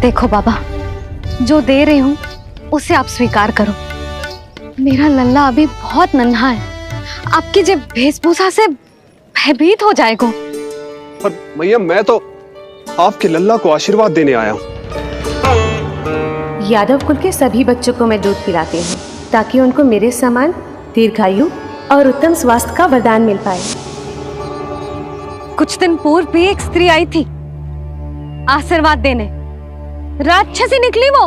देखो बाबा, जो दे रही हूँ उसे आप स्वीकार करो। मेरा लल्ला अभी बहुत नन्हा है, आपकी जब वेशभूषा से भयभीत हो जाएगा। पर मैया, मैं तो आपके लल्ला को आशीर्वाद देने आया हूँ। यादव कुल के सभी बच्चों को मैं दूध पिलाती हूँ ताकि उनको मेरे समान दीर्घायु और उत्तम स्वास्थ्य का वरदान मिल पाए। कुछ दिन पूर्व भी एक स्त्री आई थी आशीर्वाद देने, राक्षसी निकली वो।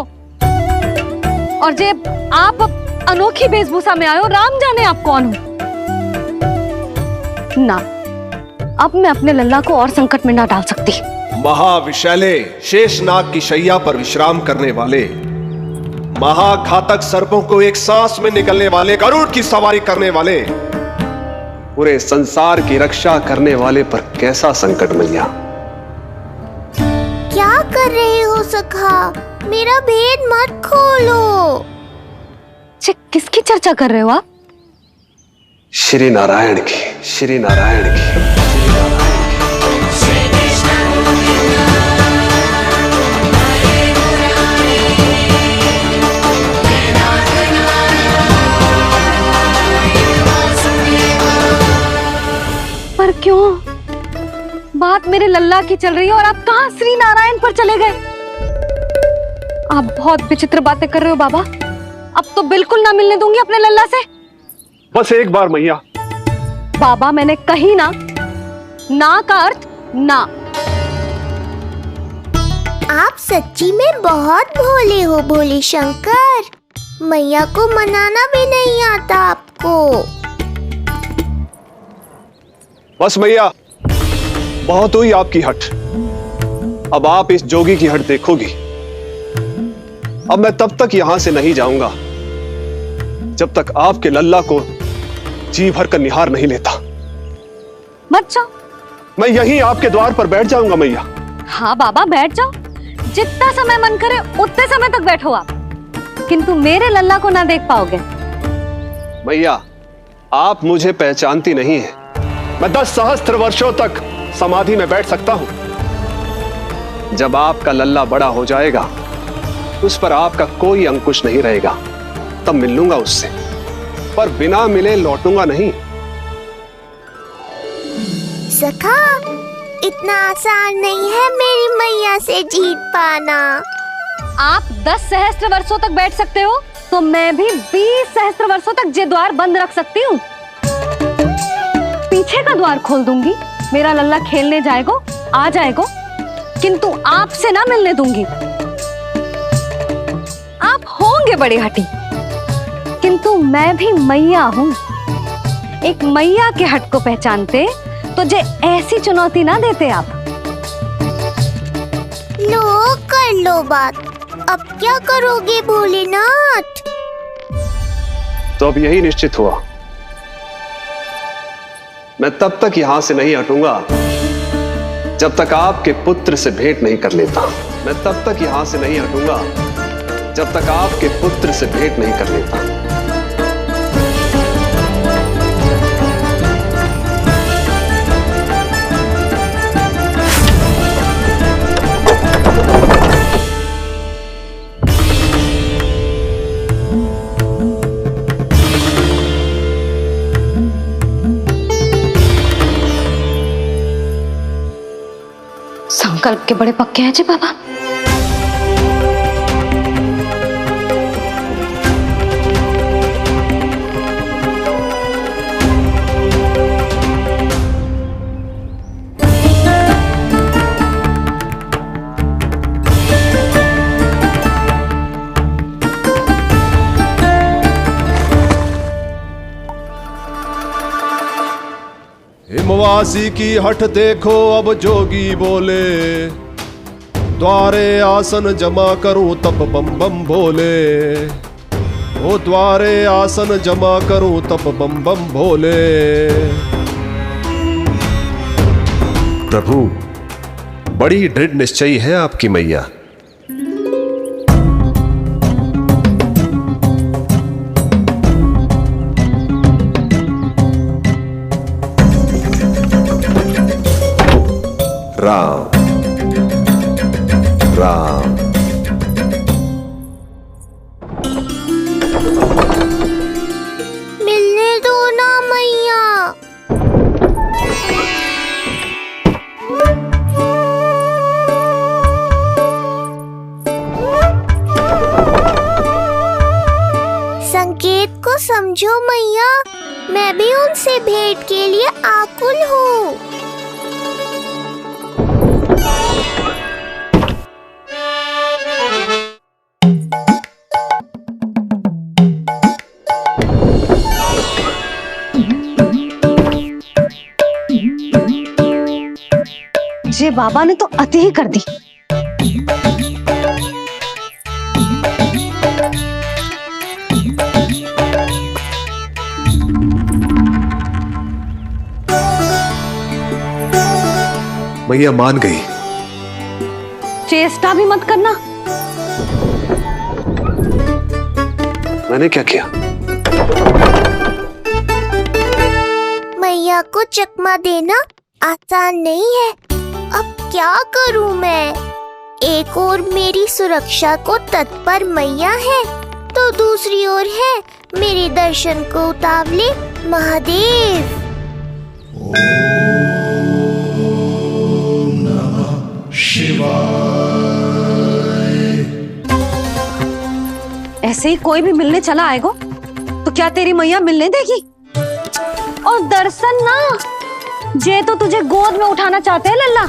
और जब आप अनोखी वेशभूषा में आए हो, राम जाने आप कौन हो। ना, अब मैं अपने लल्ला को और संकट में ना डाल सकती। महाविशैले शेषनाग की शैया पर विश्राम करने वाले, महाघातक सर्पों को एक सांस में निकलने वाले, गरुड़ की सवारी करने वाले, पूरे संसार की रक्षा करने वाले पर कैसा संकट मैया। क्या कर रहे हो सखा? मेरा भेद मत खोलो। किसकी चर्चा कर रहे हो आप? श्री नारायण की, श्री नारायण की। पर क्यों? बात मेरे लल्ला की चल रही है और आप कहाँ श्री नारायण पर चले गए? आप बहुत विचित्र बातें कर रहे हो बाबा। अब तो बिल्कुल ना मिलने दूंगी अपने लल्ला से। बस एक बार मैया। बाबा, मैंने कही ना, ना का अर्थ ना। आप सच्ची में बहुत भोले हो भोले शंकर। मैया को मनाना भी नहीं आता आपको। बस मैया, बहुत हुई आपकी हट। अब आप इस जोगी की हट देखोगी। अब मैं तब तक यहां से नहीं जाऊंगा जब तक आपके लल्ला को जी भर कर निहार नहीं लेता। मत जाओ। मैं यहीं आपके द्वार पर बैठ जाऊंगा मैया। हाँ बाबा, बैठ जाओ। जितना समय मन करे उतने समय तक बैठो आप, किंतु मेरे लल्ला को ना देख पाओगे। मैया, आप मुझे पहचानती नहीं है। मैं 10 सहस्त्र वर्षों तक समाधि में बैठ सकता हूं। जब आपका लल्ला बड़ा हो जाएगा, उस पर आपका कोई अंकुश नहीं रहेगा, तब मिल लूंगा उससे, पर बिना मिले लौटूंगा नहीं। सखा, इतना आसान नहीं है मेरी मैया से जीत पाना। आप 10 सहस्त्र वर्षों तक बैठ सकते हो, तो मैं भी 20 सहस्त्र वर्षों तक ये द्वार बंद रख सकती हूँ। पीछे का द्वार खोल दूंगी, मेरा लल्ला खेलने जाएगा, आ जाएगा, किंतु आपसे ना मिलने दूंगी। आप होंगे बड़ी हठी, किंतु मैं भी मैया हूँ। एक मैया के हट को पहचानते तो जे ऐसी चुनौती ना देते आप। लो, कर लो बात। अब क्या करोगे भोलेनाथ? तो अब यही निश्चित हुआ, मैं तब तक यहां से नहीं हटूंगा जब तक आपके पुत्र से भेंट नहीं कर लेता। मैं तब तक यहां से नहीं हटूंगा जब तक आपके पुत्र से भेंट नहीं कर लेता। संकल्प के बड़े पक्के हैं जी बाबा। हिमवासी की हठ देखो अब जोगी बोले, द्वारे आसन जमा करूं तब बम बम भोले। ओ द्वारे आसन जमा करूं तब बम बम भोले। प्रभु, बड़ी दृढ़ निश्चयी है आपकी मैया। राम राम समझो मैया, मैं भी उनसे भेंट के लिए आकुल हूँ। जे बाबा ने तो अति ही कर दी। मैया मान गई। चेष्टा भी मत करना। मैंने क्या किया? मैया को चकमा देना आसान नहीं है। अब क्या करूं मैं? एक ओर मेरी सुरक्षा को तत्पर मैया है, तो दूसरी ओर है मेरे दर्शन को उतावले महादेव। ऐसे ही कोई भी मिलने चला आएगा तो क्या तेरी मैया मिलने देगी? और दर्शन ना, जे तो तुझे गोद में उठाना चाहते हैं लल्ला।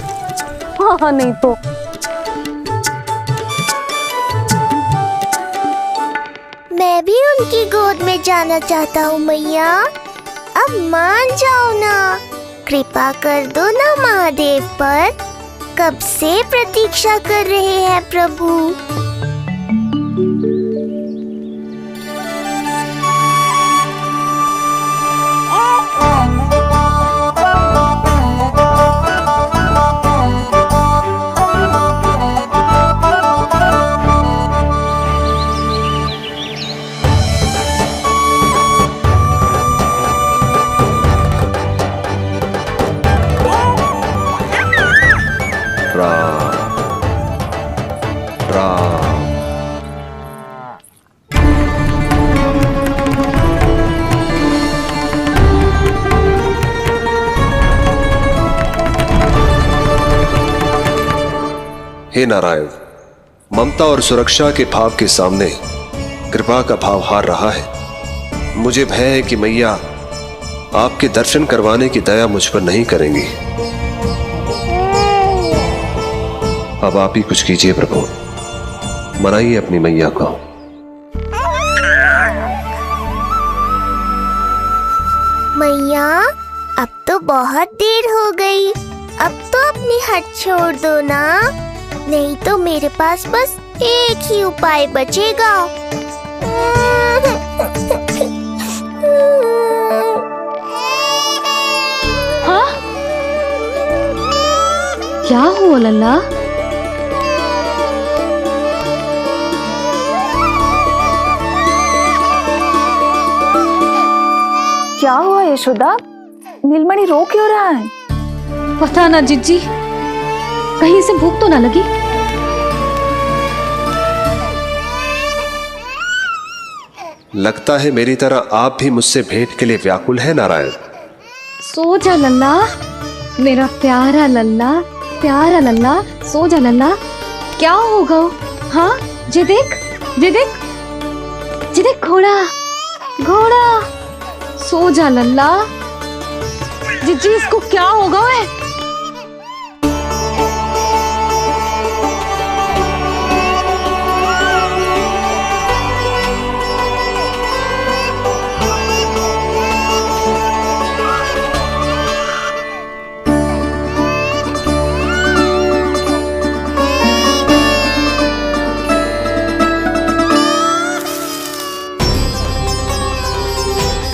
हाँ नहीं तो मैं भी उनकी गोद में जाना चाहता हूँ मैया। अब मान जाओ ना, कृपा कर दो ना महादेव पर। कब से प्रतीक्षा कर रहे हैं प्रभु। हे नारायण, ममता और सुरक्षा के भाव के सामने कृपा का भाव हार रहा है। मुझे भय है कि मैया आपके दर्शन करवाने की दया मुझ पर नहीं करेंगी। अब आप ही कुछ कीजिए प्रभु, मनाइए अपनी मैया को। मैया, अब तो बहुत देर हो गई। अब तो अपनी हट छोड़ दो ना, नहीं तो मेरे पास बस एक ही उपाय बचेगा। हाँ? क्या हुआ लल्ला? क्या हुआ यशोदा? नीलमणि रो क्यों रहा है? पता ना जीजी, कहीं से भूख तो ना लगी। लगता है मेरी तरह आप भी मुझसे भेंट के लिए व्याकुल है नारायण। सो जा लल्ला, मेरा प्यारा लल्ला, प्यारा लल्ला, सो जा लल्ला। क्या होगा? हाँ, जे देख, जे देख, जे देख, घोड़ा, घोड़ा। सो जा लल्ला। जीजी, इसको क्या होगा? है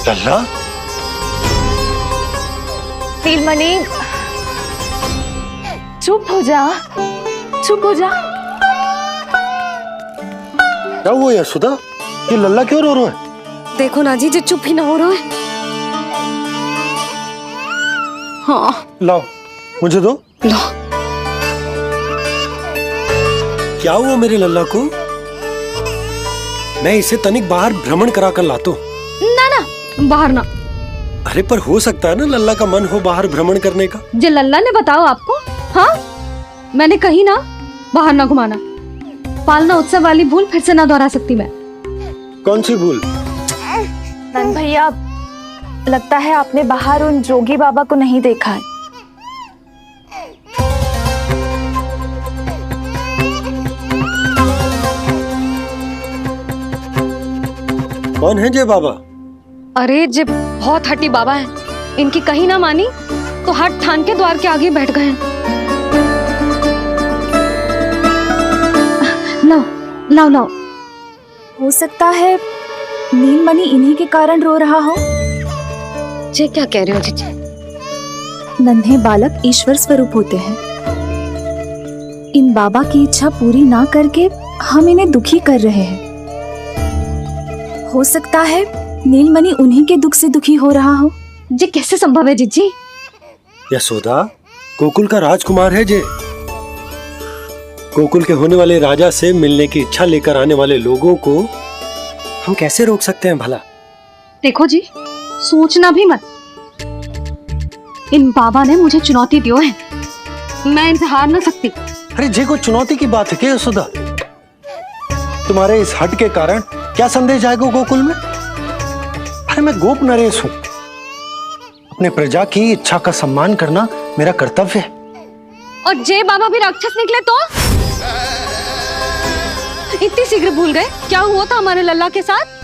लल्ला, नीलमणि, चुप हो जा, चुप हो जा। क्या हुआ यशोदा? ये लल्ला क्यों रो रहा है? देखो ना जी, जे चुप ही ना हो रहा है। हाँ, लाओ, मुझे दो। लो। क्या हुआ मेरे लल्ला को? मैं इसे तनिक बाहर भ्रमण करा कर लाता हूँ। ना ना, बाहर ना। अरे पर हो सकता है ना लल्ला का मन हो बाहर भ्रमण करने का। जे लल्ला ने बताओ आपको? हाँ, मैंने कही ना बाहर ना घुमाना। पालना उत्सव वाली भूल फिर से ना दोहरा सकती मैं। कौन सी भूल? नंद भैया, लगता है आपने बाहर उन जोगी बाबा को नहीं देखा है। कौन है जे बाबा? अरे जे बहुत हट्टी बाबा है, इनकी कहीं ना मानी तो हट ठान के द्वार के आगे बैठ गए हैं। लाओ लाओ लाओ। हो सकता है नीलमणि इन्हीं के कारण रो रहा हो। जे क्या कह रहे हो जीजी? नन्हे बालक ईश्वर स्वरूप होते हैं। इन बाबा की इच्छा पूरी ना करके हम इन्हें दुखी कर रहे हैं। हो सकता है नीलमणि उन्हीं के दुख से दुखी हो रहा हो। जे कैसे संभव है जीजी? यशोदा, गोकुल का राजकुमार है जे। गोकुल के होने वाले राजा से मिलने की इच्छा लेकर आने वाले लोगों को हम कैसे रोक सकते हैं भला? देखो जी, सोचना भी मत। इन बाबा ने मुझे चुनौती दियो है, मैं इनसे हार ना सकती। अरे जे कोई चुनौती की बात है क्या यशोदा? तुम्हारे इस हट के कारण क्या संदेश जाएगा गोकुल में? अरे मैं गोप नरेश हूं, अपने प्रजा की इच्छा का सम्मान करना मेरा कर्तव्य है। और जे बाबा भी राक्षस निकले तो? इतनी शीघ्र भूल गए क्या हुआ था हमारे लल्ला के साथ?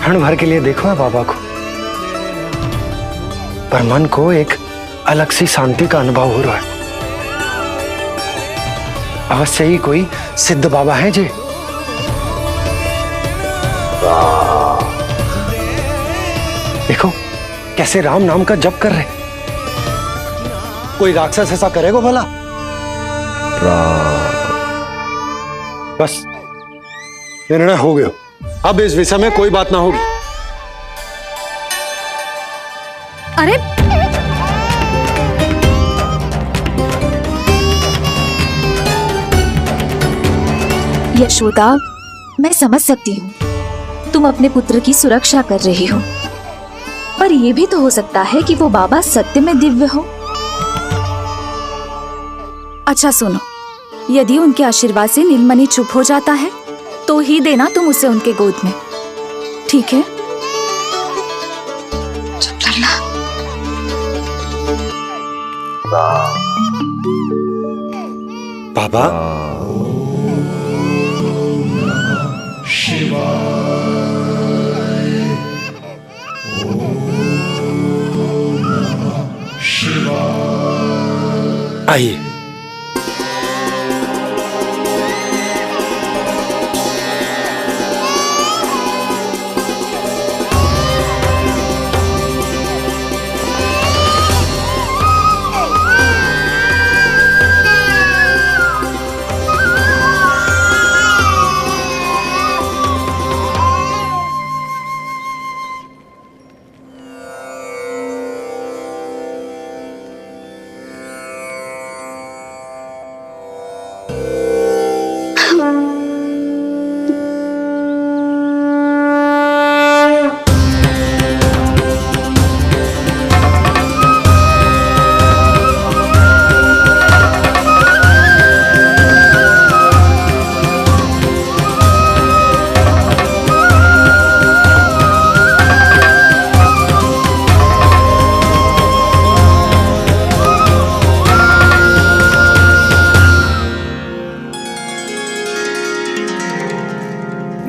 क्षण भर के लिए देखो है बाबा को, पर मन को एक अलग सी शांति का अनुभव हो रहा है। अवश्य ही कोई सिद्ध बाबा है जी। देखो कैसे राम नाम का जप कर रहे। कोई राक्षस ऐसा करेगा भला? बस निर्णय हो गया, अब इस विषय में कोई बात ना होगी। अरे यशोदा, मैं समझ सकती हूँ तुम अपने पुत्र की सुरक्षा कर रही हो, पर यह भी तो हो सकता है कि वो बाबा सत्य में दिव्य हो। अच्छा सुनो, यदि उनके आशीर्वाद से नीलमणि चुप हो जाता है तो ही देना तुम उसे उनके गोद में, ठीक है? चुप करना। बाबा, आइए।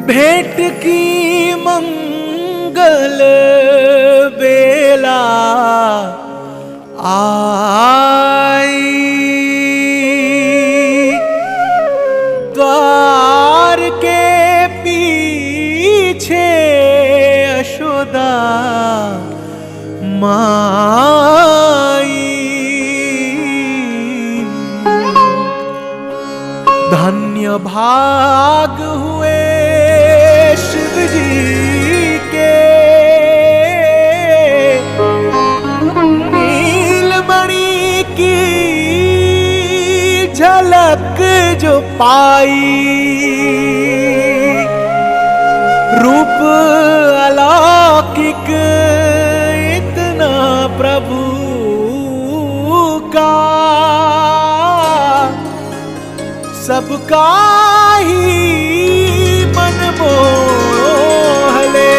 भेंट की मंगल बेला आई, द्वार के पीछे यशोदा माई। धन्य भाग हुए शिव जी के, नीलमणि की झलक जो पाई, रूप अलौकिक इतना प्रभु का, सबका ही मन मोह ले।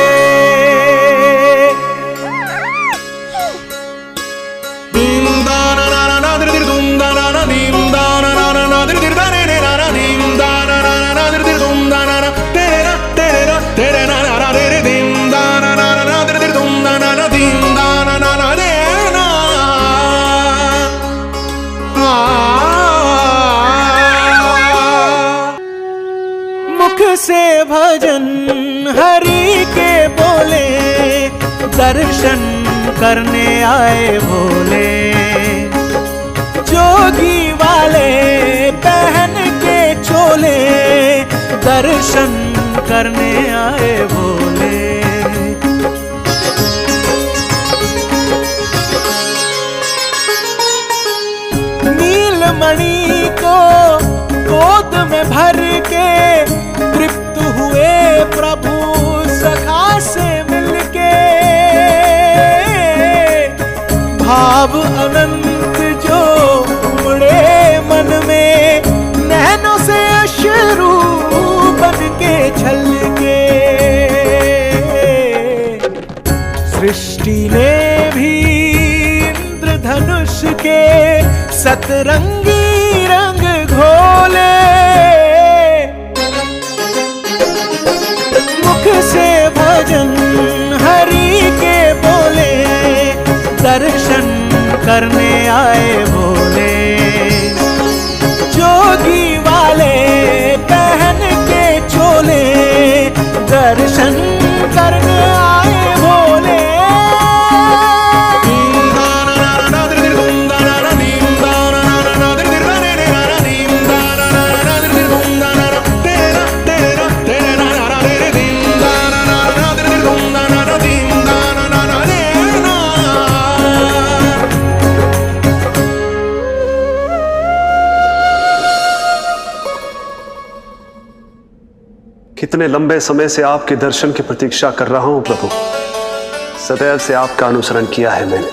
मुख से भजन हरि के बोले, दर्शन करने आए भोले, जोगी वाले पहन के चोले, दर्शन करने आए भोले। नीलमणि को गोद में भर के तृप्त हुए प्रभु सखा से मिलके, भाव अनंत जो उमड़े मन में, नैनों से अश्रु बन के छलके। सृष्टि ने भी इंद्रधनुष के सतरंगी रंग घोले, मुख से भजन हरि के बोले, दर्शन करने आए भोले, जोगी वाले पहन के चोले, दर्शन करने आए भोले। कितने लंबे समय से आपके दर्शन की प्रतीक्षा कर रहा हूं प्रभु। सदैव से आपका अनुसरण किया है मैंने।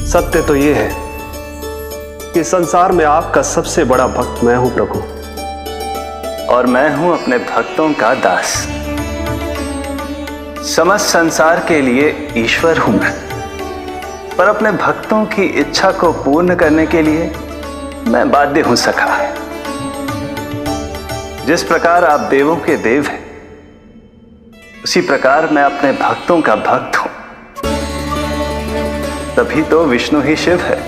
सत्य तो यह है कि संसार में आपका सबसे बड़ा भक्त मैं हूं प्रभु, और मैं हूं अपने भक्तों का दास। समस्त संसार के लिए ईश्वर हूं मैं, पर अपने भक्तों की इच्छा को पूर्ण करने के लिए मैं बाध्य हूं सखा। जिस प्रकार आप देवों के देव हैं, उसी प्रकार मैं अपने भक्तों का भक्त हूं। तभी तो विष्णु ही शिव है,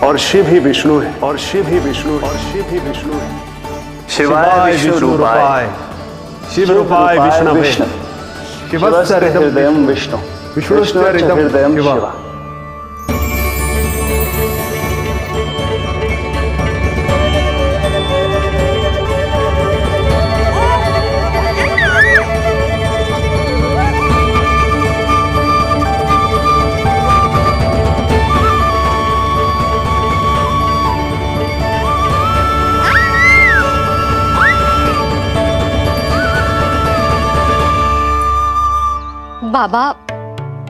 और शिव ही विष्णु है, और शिव ही विष्णु है, और शिव ही विष्णु है। शिवाय विष्णु रूपाय, शिव रूपाय विष्णवे, शिवस्य हृदयं विष्णु, विष्णुस्य हृदयं शिव। बाबा,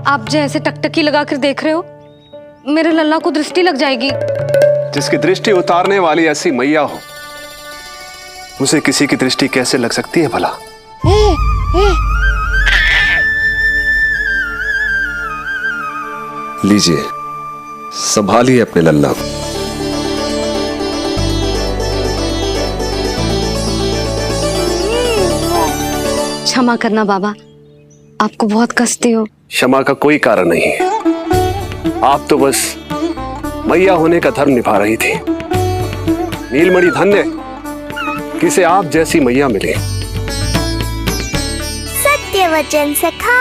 आप जैसे टकटकी लगाकर देख रहे हो, मेरे लल्ला को दृष्टि लग जाएगी। जिसकी दृष्टि उतारने वाली ऐसी मैया हो, उसे किसी की दृष्टि कैसे लग सकती है भला? लीजिए, संभालिए अपने लल्ला को। क्षमा करना बाबा, आपको बहुत कष्ट हो। क्षमा का कोई कारण नहीं है। आप तो बस मैया होने का धर्म निभा रही थी। नीलमणि धन्य किसे आप जैसी मैया मिले। सत्य वचन सखा,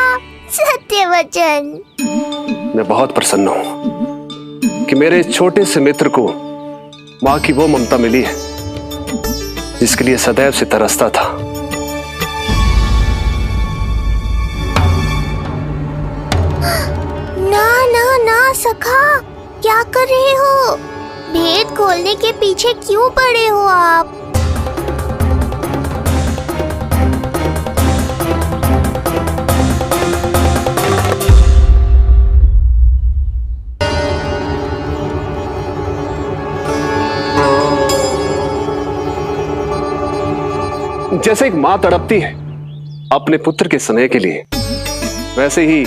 सत्य वचन। मैं बहुत प्रसन्न हूं कि मेरे छोटे से मित्र को मां की वो ममता मिली है जिसके लिए सदैव से तरसता था। ना ना ना सखा, क्या कर रहे हो? भेद खोलने के पीछे क्यों पड़े हो आप? जैसे एक मां तड़पती है अपने पुत्र के स्नेह के लिए, वैसे ही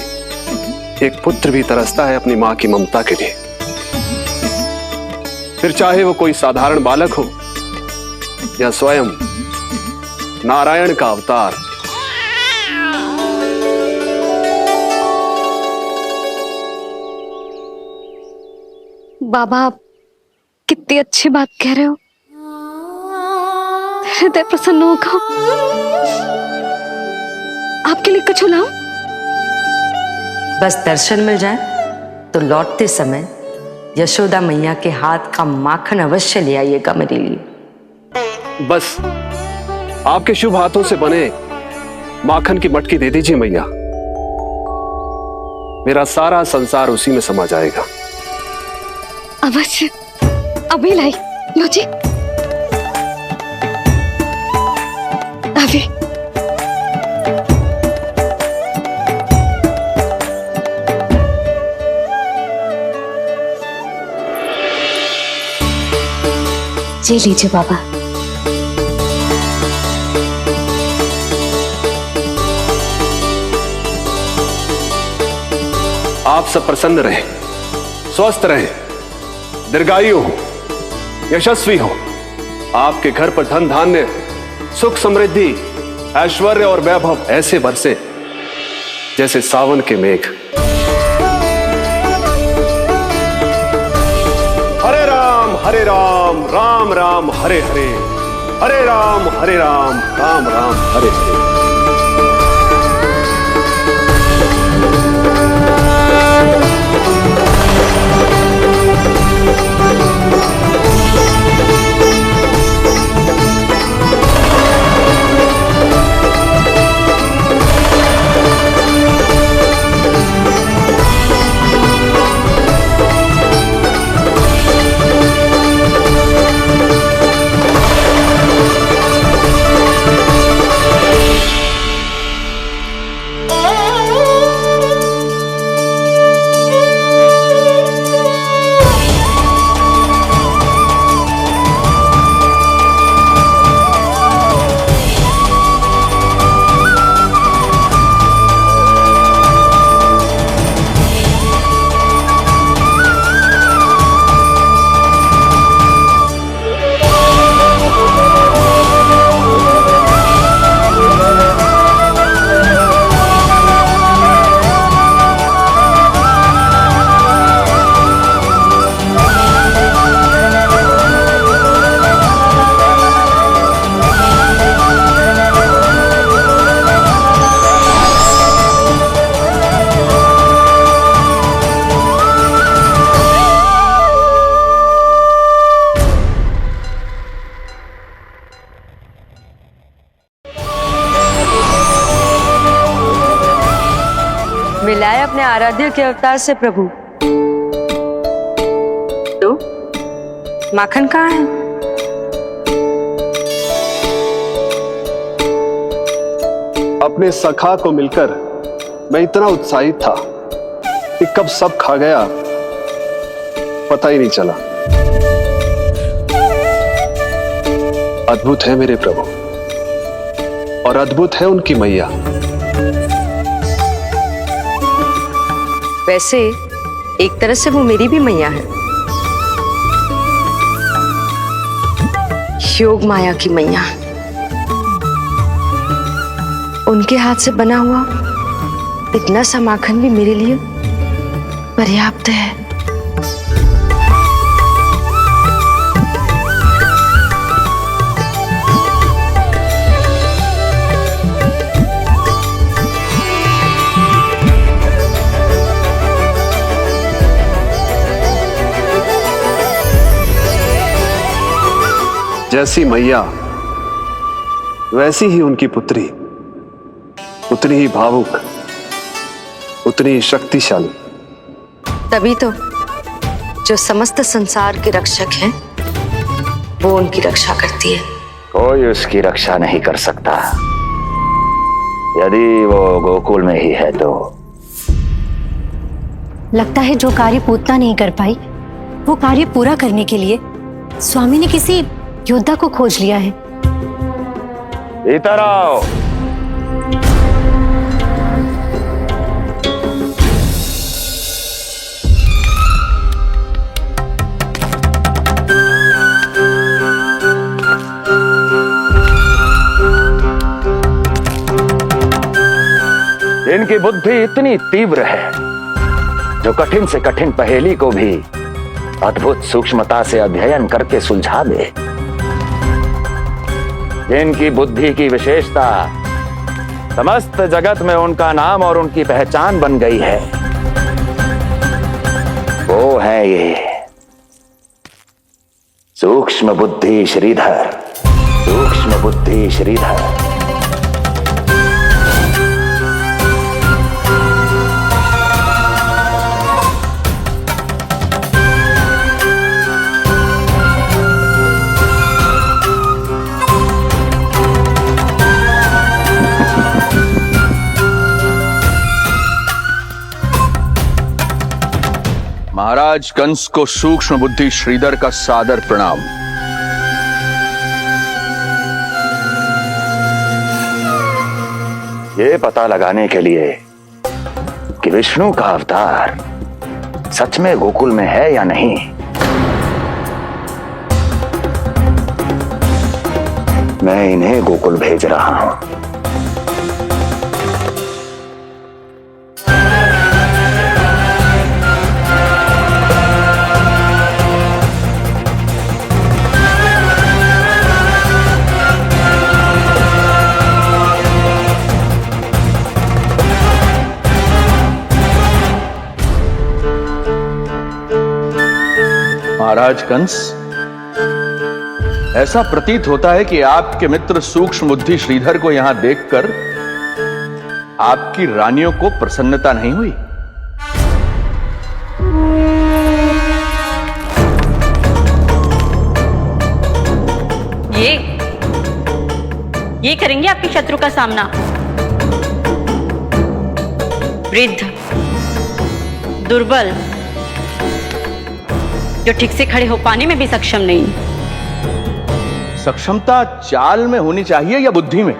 एक पुत्र भी तरसता है अपनी मां की ममता के लिए। फिर चाहे वो कोई साधारण बालक हो या स्वयं नारायण का अवतार। बाबा, आप कितनी अच्छी बात कह रहे हो। हृदय प्रसन्न होगा। आपके लिए कुछ लाऊं? बस दर्शन मिल जाए तो लौटते समय यशोदा मैया के हाथ का माखन अवश्य ले आइएगा मेरे लिए। बस आपके शुभ हाथों से बने माखन की मटकी दे दीजिए मैया, मेरा सारा संसार उसी में समा जाएगा। अवश्य, अभी लाई। लो जी, अभी। जी लीजिए बाबा। आप सब प्रसन्न रहें, स्वस्थ रहें, दीर्घायु हो, यशस्वी हो। आपके घर पर धन धान्य, सुख समृद्धि, ऐश्वर्य और वैभव ऐसे बरसे जैसे सावन के मेघ। हरे राम, राम राम हरे हरे, हरे राम, राम राम हरे हरे। मिलाए अपने आराध्य के अवतार से प्रभु। तो माखन कहाँ है? अपने सखा को मिलकर मैं इतना उत्साहित था कि कब सब खा गया पता ही नहीं चला। अद्भुत है मेरे प्रभु और अद्भुत है उनकी मैया। वैसे एक तरह से वो मेरी भी मैया है, योग माया की मैया। उनके हाथ से बना हुआ इतना सा माखन भी मेरे लिए पर्याप्त है। जैसी मैया वैसी ही उनकी पुत्री, उतनी ही भावुक, उतनी ही शक्तिशाली। तभी तो जो समस्त संसार के रक्षक हैं, वो उनकी रक्षा करती है। कोई उसकी रक्षा नहीं कर सकता। यदि वो गोकुल में ही है तो। लगता है जो कार्य पूतना नहीं कर पाई, वो कार्य पूरा करने के लिए स्वामी ने किसी योद्धा को खोज लिया है। इधर आओ। इनकी बुद्धि इतनी तीव्र है जो कठिन से कठिन पहेली को भी अद्भुत सूक्ष्मता से अध्ययन करके सुलझा दे। जिनकी बुद्धि की विशेषता समस्त जगत में उनका नाम और उनकी पहचान बन गई है, वो है ये सूक्ष्म बुद्धि श्रीधर। सूक्ष्म बुद्धि श्रीधर। महाराज कंस को सूक्ष्म बुद्धि श्रीधर का सादर प्रणाम। ये पता लगाने के लिए कि विष्णु का अवतार सच में गोकुल में है या नहीं, मैं इन्हें गोकुल भेज रहा हूं। महाराज कंस, ऐसा प्रतीत होता है कि आपके मित्र सूक्ष्म बुद्धि श्रीधर को यहां देखकर आपकी रानियों को प्रसन्नता नहीं हुई। ये करेंगे आपके शत्रु का सामना। वृद्ध, दुर्बल, जो ठीक से खड़े हो पाने में भी सक्षम नहीं। सक्षमता चाल में होनी चाहिए या बुद्धि में?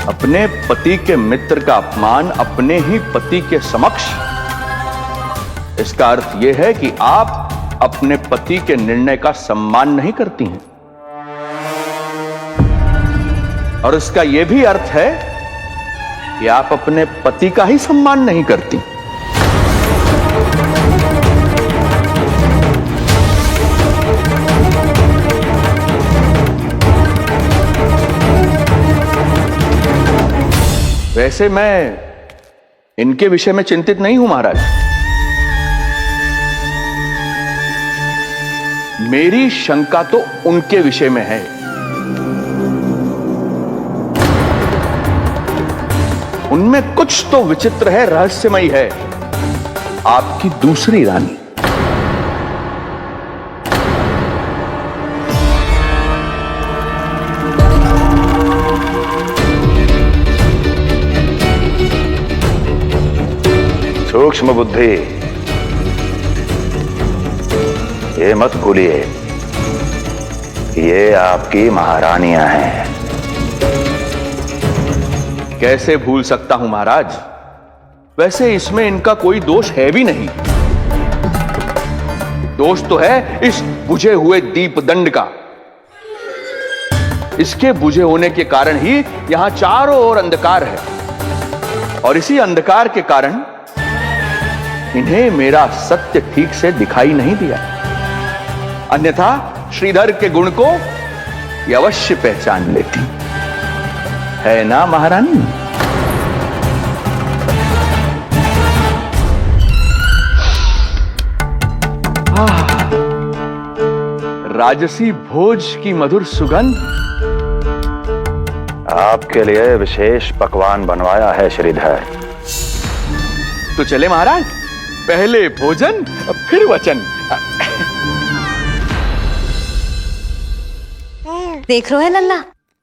अपने पति के मित्र का अपमान अपने ही पति के समक्ष, इसका अर्थ यह है कि आप अपने पति के निर्णय का सम्मान नहीं करती हैं। और इसका यह भी अर्थ है कि आप अपने पति का ही सम्मान नहीं करती। वैसे मैं इनके विषय में चिंतित नहीं हूं महाराज। मेरी शंका तो उनके विषय में है। उनमें कुछ तो विचित्र है, रहस्यमयी है। आपकी दूसरी रानी। सूक्ष्म बुद्धि, ये मत भूलिए ये आपकी महारानियां हैं। कैसे भूल सकता हूं महाराज? वैसे इसमें इनका कोई दोष है भी नहीं। दोष तो है इस बुझे हुए दीपदंड का। इसके बुझे होने के कारण ही यहां चारों ओर अंधकार है, और इसी अंधकार के कारण इन्हें मेरा सत्य ठीक से दिखाई नहीं दिया। अन्यथा श्रीधर के गुण को ये अवश्य पहचान लेती, है ना महारानी? राजसी भोज की मधुर सुगंध। आपके लिए विशेष पकवान बनवाया है श्रीधर। तो चले महाराज, पहले भोजन फिर वचन। देख रहे हो लल्ला,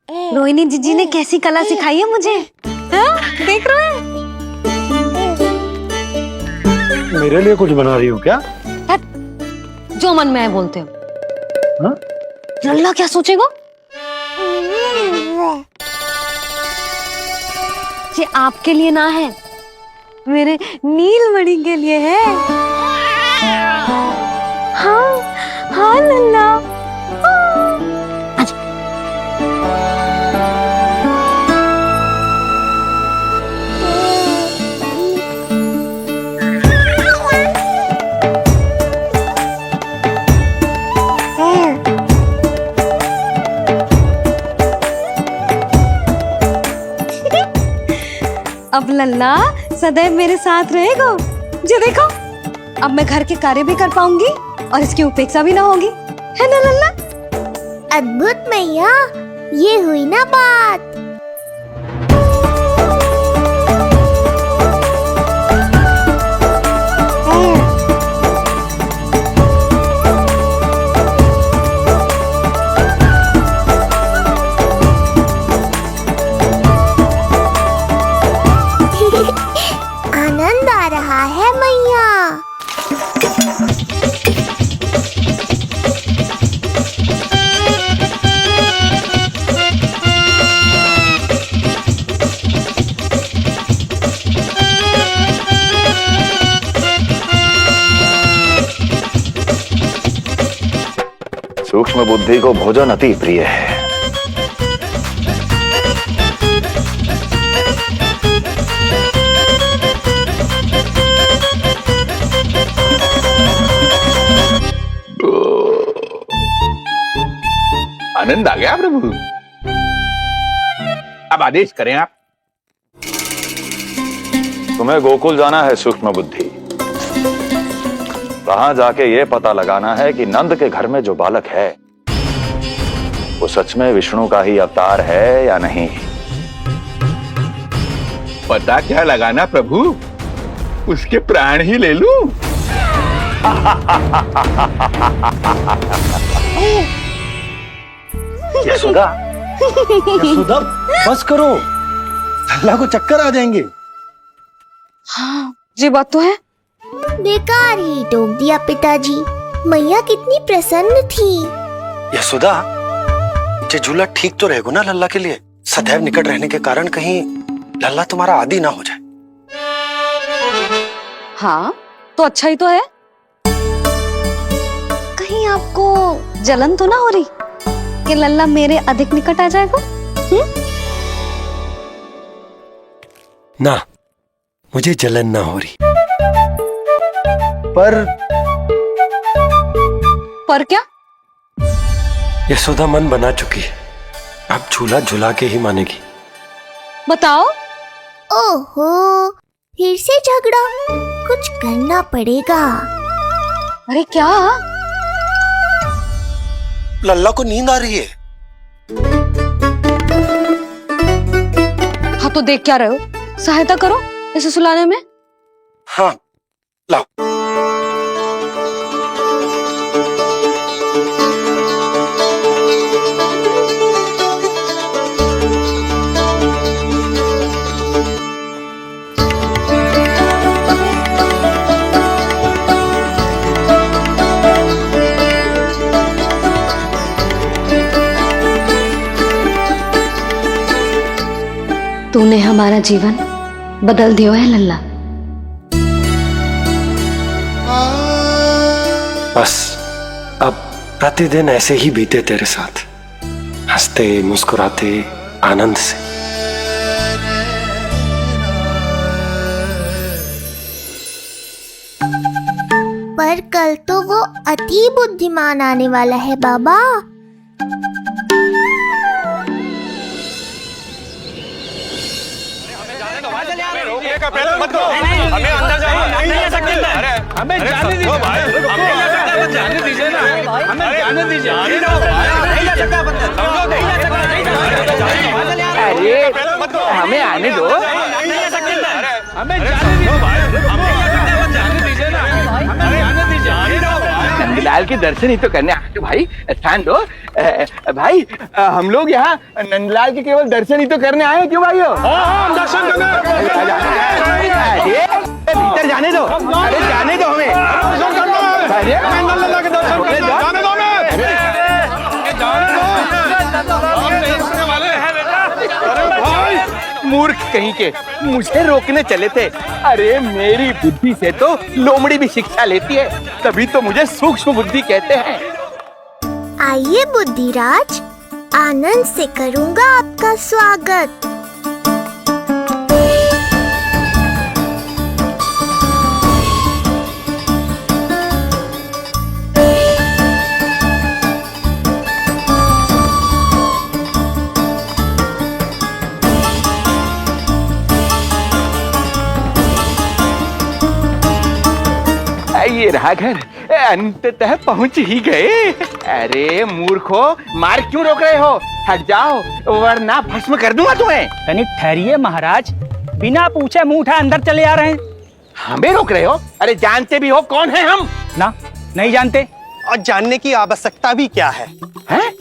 रोहिणी जीजी ने कैसी कला सिखाई है मुझे। हाँ? देख रहे हो? मेरे लिए कुछ बना रही हो क्या? जो मन में आए बोलते हो। हाँ? लल्ला क्या सोचेगा? ये आपके लिए ना है, मेरे नीलमणि के लिए है। हाँ हाँ लल्ला। अब लल्ला सदैव मेरे साथ रहेगा। जो देखो, अब मैं घर के कार्य भी कर पाऊंगी और इसकी उपेक्षा भी ना होगी, है ना लल्ला? अद्भुत मैया, ये हुई ना बात। आनंद आ रहा है मैया। सूक्ष्म बुद्धि को भोजन अति प्रिय है। आनंद आ गया प्रभु। अब आदेश करें आप। तुम्हें गोकुल जाना है सूक्ष्म बुद्धि। वहां जाके ये पता लगाना है कि नंद के घर में जो बालक है वो सच में विष्णु का ही अवतार है या नहीं। पता क्या लगाना प्रभु, उसके प्राण ही ले लूं। यशोदा, यशोदा बस करो, लल्ला को चक्कर आ जाएंगे। हाँ ये बात तो है। बेकार ही टोक दिया पिताजी। मैया कितनी प्रसन्न थी। यशोदा, ये झूला ठीक तो रहेगा ना लल्ला के लिए? सदैव निकट रहने के कारण कहीं लल्ला तुम्हारा आदी ना हो जाए। हाँ तो अच्छा ही तो है। कहीं आपको जलन तो ना हो रही कि लल्ला मेरे अधिक निकट आ जाएगा? ना, मुझे जलन ना हो रही। पर क्या? यशोदा मन बना चुकी है, अब झूला झूला के ही मानेगी। बताओ। ओहो, फिर से झगड़ा। कुछ करना पड़ेगा। अरे क्या? लल्ला को नींद आ रही है। हाँ तो देख क्या रहे हो, सहायता करो इसे सुलाने में। हाँ लाओ। तूने हमारा जीवन बदल दिया है लल्ला। बस अब प्रतिदिन ऐसे ही बीते तेरे साथ, हंसते मुस्कुराते आनंद से। पर कल तो वो अति बुद्धिमान आने वाला है बाबा। रोकने का प्रयत्न मत करो, हमें अंदर जाने नहीं सकते। अरे हमें जाने दीजिए भाई, जाने दीजिए ना, हमें जाने दीजिए। नहीं जा सकता बंदा, नहीं जा सकता, नहीं जा सकता। अरे हमें आने दो, हमें जाने दीजिए भाई, जाने दीजिए ना, हमें जाने दीजिए। नंदलाल के दर्शन ही तो करने आए भाई, स्थान दो। भाई हम लोग यहाँ नंदलाल के केवल दर्शन ही तो करने आए, क्यों भाई? हम दर्शन करने। भीतर जाने दो, अरे जाने दो हमें। मूर्ख कहीं के, मुझे रोकने चले थे। अरे मेरी बुद्धि से तो लोमड़ी भी शिक्षा लेती है, तभी तो मुझे सूक्ष्म बुद्धि कहते हैं। आइए बुद्धिराज, आनंद से करूंगा आपका स्वागत। ये रहा घर, अंततः पहुंच ही गए। अरे मूर्खो, मार क्यों रोक रहे हो? हट जाओ वरना भस्म कर दूंगा तुम्हें। तनिक ठहरिए महाराज, बिना पूछे मुंह उठा अंदर चले आ रहे हैं। हमें रोक रहे हो? अरे जानते भी हो कौन है हम? ना, नहीं जानते। और जानने की आवश्यकता भी क्या है?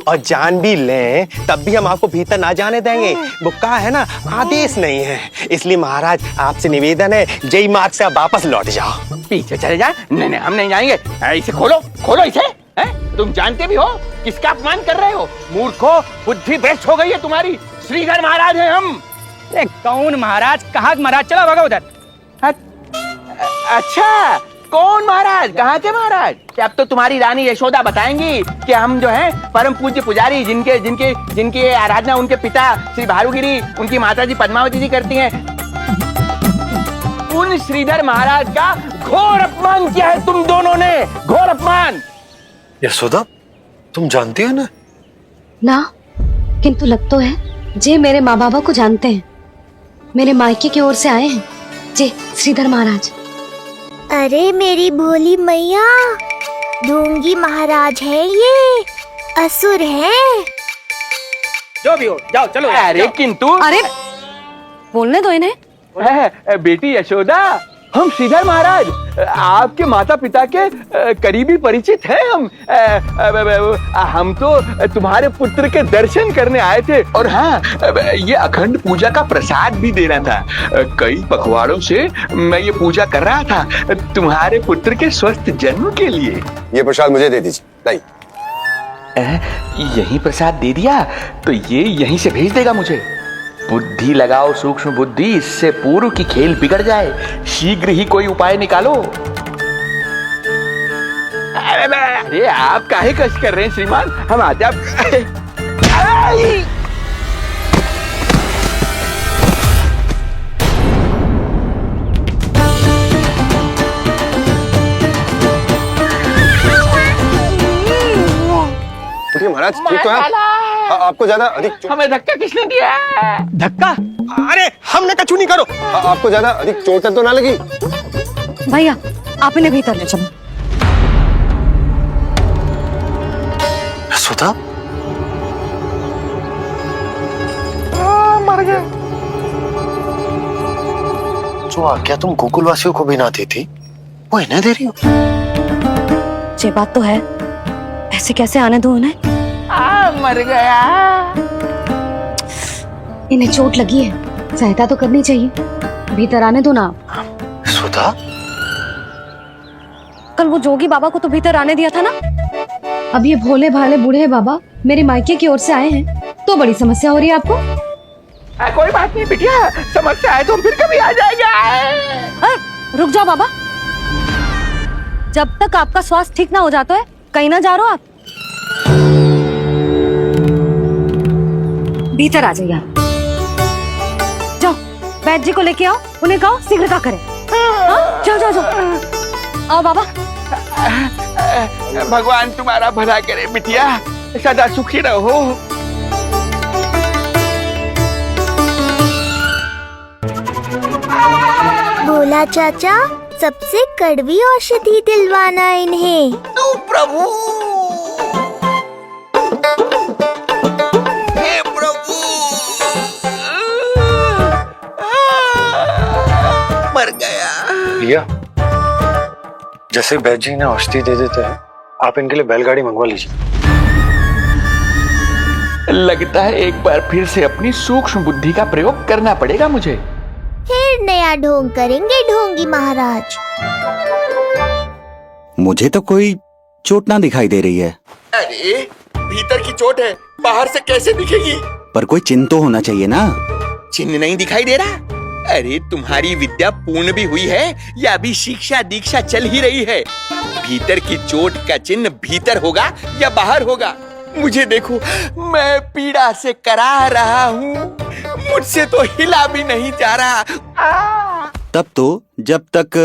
और जान भी लें तब भी हम आपको भीतर ना जाने देंगे। वो कहा है ना, आदेश नहीं है। इसलिए महाराज आपसे निवेदन है, जय मार्ग से आप वापस लौट जाओ। पीछे चले जाए? नहीं हम नहीं जाएंगे। इसे खोलो, खोलो इसे। तुम जानते भी हो किसका अपमान कर रहे हो? मूर्खो, बुद्धि भ्रष्ट हो गई है तुम्हारी। श्रीधर महाराज हैं हम। कौन महाराज? कहाँ महाराज? चलो भगा उधर। अच्छा, कौन महाराज? कहाँ के महाराज? अब तो तुम्हारी रानी यशोदा बताएंगी कि हम जो हैं परम पूज्य पुजारी, जिनकी आराधना उनके पिता श्री भारुगिरी, उनकी माता जी पद्मावती जी करती हैं, उन श्रीधर महाराज का घोर अपमान किया है तुम दोनों ने, घोर अपमान। यशोदा, तुम जानती हो ना? ना, किंतु लग तो है जे मेरे माँ बाबा को जानते हैं। मेरे मायके की ओर से आए हैं जे श्रीधर महाराज। अरे मेरी भोली मैया, ढोंगी महाराज है ये, असुर है। जो भी हो, जाओ चलो। अरे किंतु, अरे बोलने दो इन्हें। बेटी यशोदा, हम श्रीधर महाराज आपके माता पिता के करीबी परिचित हैं। हम तो तुम्हारे पुत्र के दर्शन करने आए थे, और हाँ, ये अखंड पूजा का प्रसाद भी देना था। कई पखवाड़ों से मैं ये पूजा कर रहा था तुम्हारे पुत्र के स्वस्थ जन्म के लिए। ये प्रसाद मुझे दे दीजिए। यही प्रसाद दे दिया तो ये यहीं से भेज देगा मुझे। बुद्धि लगाओ, सूक्ष्म बुद्धि, इससे पूर्व की खेल बिगड़ जाए। शीघ्र ही कोई उपाय निकालो। अरे आप काहे कष्ट कर रहे हैं श्रीमान? हम आते आप। महाराज ठीक तो है? आपको ज्यादा अधिक हमें धक्का किसने दिया? धक्का? अरे हमने कछु नहीं करो। आपको ज्यादा अधिक चोट तो ना लगी? भैया आप इन्हें भीतर ले चलो। यशोदा, मर गए। जो आज्ञा तुम गोकुलवासियों को भी ना दी थी, वो इन्हें दे रही हो? ये बात तो है, ऐसे कैसे आने दो उन्हें? मर गया। इन्हें चोट लगी है, सहायता तो करनी चाहिए। भीतर आने दो ना। सुधा, कल वो जोगी बाबा को तो भीतर आने दिया था ना। अब ये भोले भाले बूढ़े बाबा मेरे मायके की ओर से आए हैं, तो बड़ी समस्या हो रही है आपको। कोई बात नहीं बिटिया, समस्या है तो फिर कभी आ जाएगा। रुक जाओ बाबा, जब तक आपका स्वास्थ्य ठीक ना हो जाता है कहीं ना जा रहे हो आप। भीतर आ जाइए। जाओ वैद्य जी को लेके आओ, उन्हें कहो शीघ्रता करें। जाओ जाओ जाओ। आओ बाबा। भगवान तुम्हारा भला करे बिटिया, सदा सुखी रहो। भोला चाचा सबसे कड़वी औषधि दिलवाना इन्हें। तो प्रभु, हे प्रभु, मर गया। भैया, जैसे वैद्य जी ने औषधि दे देते हैं, आप इनके लिए बैलगाड़ी मंगवा लीजिए। लगता है एक बार फिर से अपनी सूक्ष्म बुद्धि का प्रयोग करना पड़ेगा मुझे। फिर नया ढोंग करेंगे ढोंगी महाराज। मुझे तो कोई चोट ना दिखाई दे रही है। अरे भीतर की चोट है, बाहर से कैसे दिखेगी? पर कोई चिन्ह तो होना चाहिए ना। चिन्ह नहीं दिखाई दे रहा? अरे तुम्हारी विद्या पूर्ण भी हुई है या अभी शिक्षा दीक्षा चल ही रही है? भीतर की चोट का चिन्ह भीतर होगा या बाहर होगा? मुझे देखो, मैं पीड़ा से कराह रहा हूँ, मुझसे तो हिला भी नहीं जा रहा। तब तो जब तक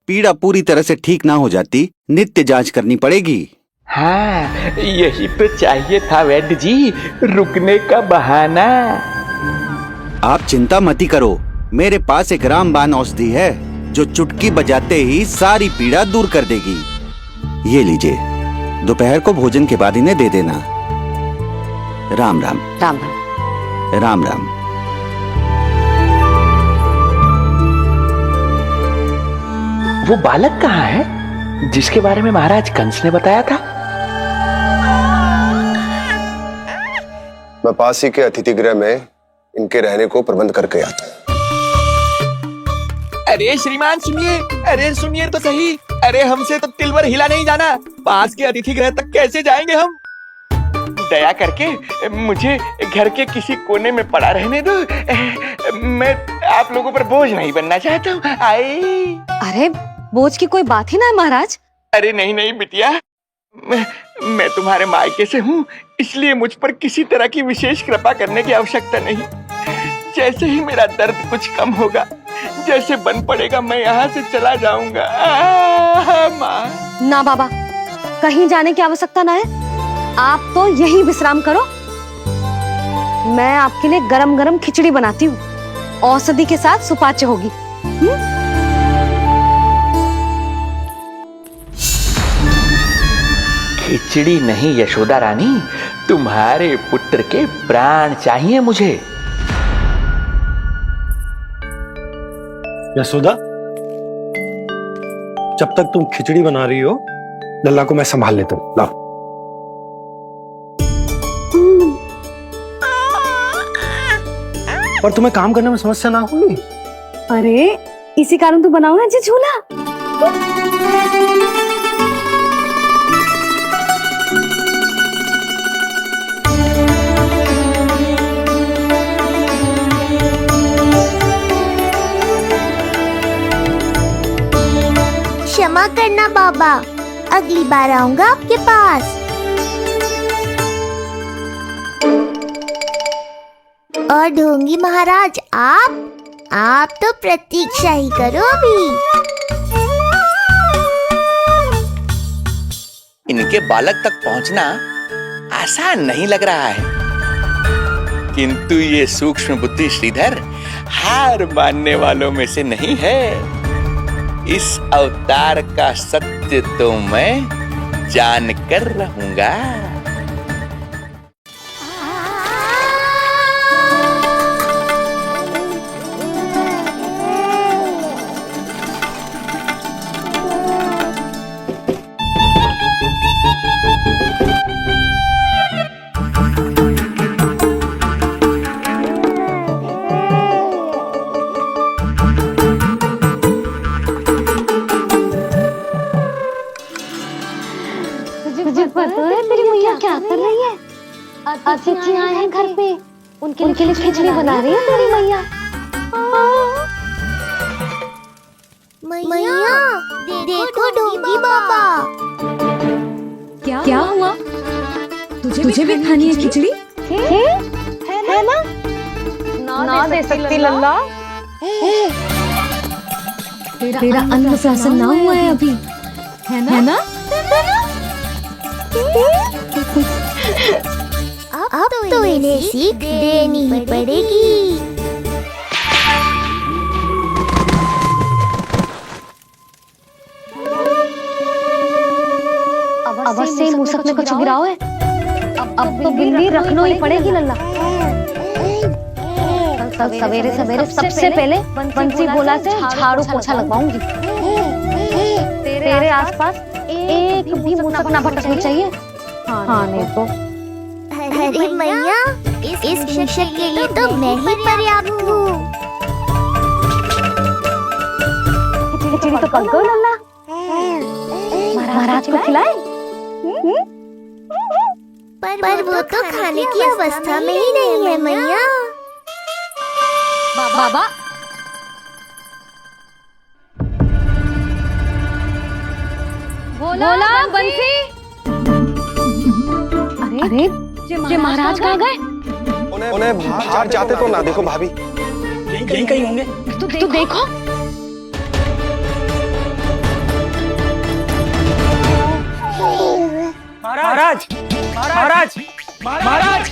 पीड़ा पूरी तरह से ठीक ना हो जाती, नित्य जांच करनी पड़ेगी। हाँ, यही तो चाहिए था वैद्य जी, रुकने का बहाना। आप चिंता मती करो, मेरे पास एक रामबाण औषधि है जो चुटकी बजाते ही सारी पीड़ा दूर कर देगी। ये लीजिए, दोपहर को भोजन के बाद इन्हें दे देना। राम राम। राम राम। राम राम। वो बालक कहाँ है जिसके बारे में महाराज कंस ने बताया था? मैं पास ही के अतिथि गृह में इनके रहने को प्रबंध करके आता हूँ। अरे श्रीमान सुनिए, अरे सुनिए तो सही। अरे हमसे तो तिल भर हिला नहीं जाना, पास के अतिथि गृह तक कैसे जाएंगे हम? दया करके मुझे घर के किसी कोने में पड़ा रहने दो, मैं आप लोगों पर बोझ नहीं बनना चाहता हूँ। अरे बोझ की कोई बात ही ना है महाराज। अरे नहीं नहीं बिटिया, मैं तुम्हारे मायके से हूँ, इसलिए मुझ पर किसी तरह की विशेष कृपा करने की आवश्यकता नहीं। जैसे ही मेरा दर्द कुछ कम होगा, जैसे बन पड़ेगा, मैं यहाँ से चला जाऊंगा। माँ। ना बाबा, कहीं जाने की आवश्यकता ना है, आप तो यही विश्राम करो। मैं आपके लिए गरम गरम खिचड़ी बनाती हूँ, औषधि के साथ सुपाच्य होगी। खिचड़ी नहीं यशोदा रानी, तुम्हारे पुत्र के प्राण चाहिए मुझे। यशोदा, जब तक तुम खिचड़ी बना रही हो, लल्ला को मैं संभाल लेता हूँ। लाओ। पर तुम्हें काम करने में समस्या ना होगी? अरे इसी कारण तो बनाओ ना जी झूला। क्षमा करना बाबा, अगली बार आऊंगा आपके पास। और ढोंगी महाराज, आप तो प्रतीक्षा ही करो अभी। इनके बालक तक पहुंचना आसान नहीं लग रहा है, किंतु ये सूक्ष्म बुद्धि श्रीधर हार मानने वालों में से नहीं है। इस अवतार का सत्य तो मैं जान कर रहूंगा। तुझे पता है तेरी मैया क्या कर रही है? अतिथि आए हैं घर पे, उनके लिए खिचड़ी बना रही है तेरी मैया। मैया देखो ढोंगी बाबा। क्या हुआ? तुझे भी खानी है खिचड़ी? है ना? ना दे सकती लल्ला। तेरा अन्नप्राशन ना हुआ है अभी, है ना? अब तो इन्हें सीख देनी ही पड़ेगी। मूसक में कुछ गिराओ है। अब तो बिल्ली रखना ही पड़ेगी लल्ला। कल सवेरे सवेरे सबसे पहले बंसी बोला से झाड़ू पोछा लगवाऊंगी। तेरे आसपास एक भी मूसक ना भटकनी चाहिए। हाँ नहीं तो। अरे मैया, इस शिक्षक के लिए तो मैं ही पर्याप्त हूँ। खिचड़ी तो पक गई लल्ला। महाराज को खिलाए? पर वो तो खाने की अवस्था में ही नहीं है मैया। बाबा बोला बंसी। अरे जे महाराज कहाँ गए? उन्हें बाहर जाते तो ना देखो भाभी। यहीं कहीं होंगे। तू देखो। महाराज महाराज महाराज।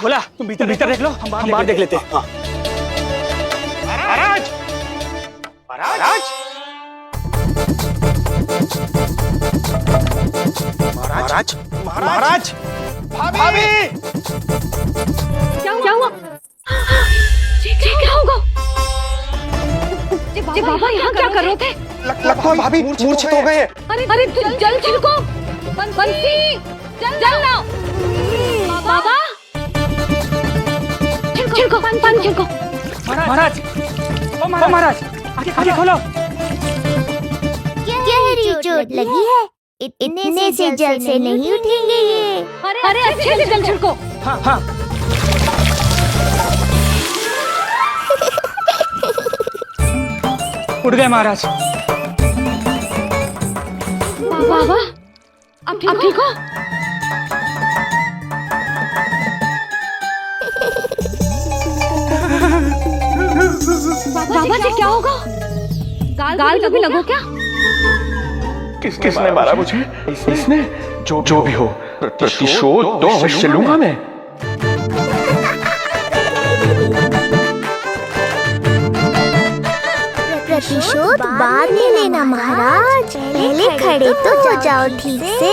बोला तुम भीतर देख लो, हम बाहर देख लेते हैं। महाराज महाराज महाराज महाराज भाभी। क्या हुआ? क्या होगा? जी बाबा यहाँ क्या कर रहे थे? लगता भाभी मूर्छित हो गए हैं। अरे जल छिड़को। बंसी जल लाओ। बाबा छिड़को पानी छिड़को। महाराज ओ महाराज आंखें खोलो। गहरी चोट लगी है, इतने से जल से नहीं उठेंगे ये। अरे अच्छे से जल छिड़को। हाँ उठ गए महाराज। बाबा अब ठीक हो? बाबा जी क्या होगा? गाल कभी लगो क्या? किसने मारा मुझे? इसने? जो भी हो, प्रतिशोध तो अवश्य लूंगा मैं। प्रतिशोध बाद में लेना महाराज, पहले खड़े तो हो जाओ ठीक से।